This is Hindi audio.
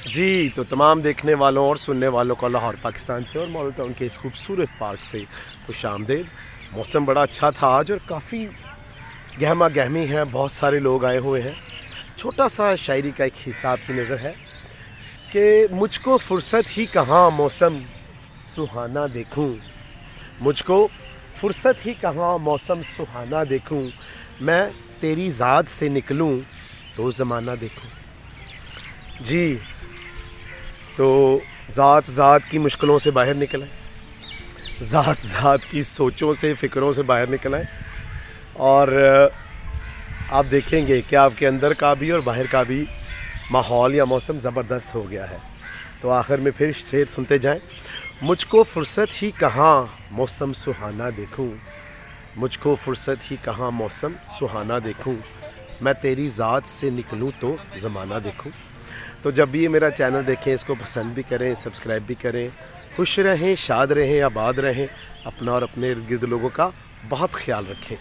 जी, तो तमाम देखने वालों और सुनने वालों को लाहौर पाकिस्तान से और मॉडल टाउन के इस खूबसूरत पार्क से खुशामदीद। मौसम बड़ा अच्छा था आज और काफ़ी गहमा गहमी है, बहुत सारे लोग आए हुए हैं। छोटा सा शायरी का एक हिस्सा आपकी नज़र है कि मुझको फुर्सत ही कहाँ मौसम सुहाना देखूं, मुझको फुर्सत ही कहाँ मौसम सुहाना देखूं, मैं तेरी ज़ात से निकलूं तो ज़माना देखूं। जी, तो ज़ात की मुश्किलों से बाहर निकल आए, ज़ात की सोचों से फ़िक्रों से बाहर निकल आए और आप देखेंगे कि आपके अंदर का भी और बाहर का भी माहौल या मौसम ज़बरदस्त हो गया है। तो आखिर में फिर शेर सुनते जाएं। मुझको फुर्सत ही कहाँ मौसम सुहाना देखूं, मुझको फुर्सत ही कहाँ मौसम सुहाना देखूं, मैं तेरी ज़ात से निकलूं तो ज़माना देखूं। तो जब भी ये मेरा चैनल देखें, इसको पसंद भी करें, सब्सक्राइब भी करें। खुश रहें, शाद रहें, आबाद रहें। अपना और अपने इर्द गिर्द लोगों का बहुत ख्याल रखें।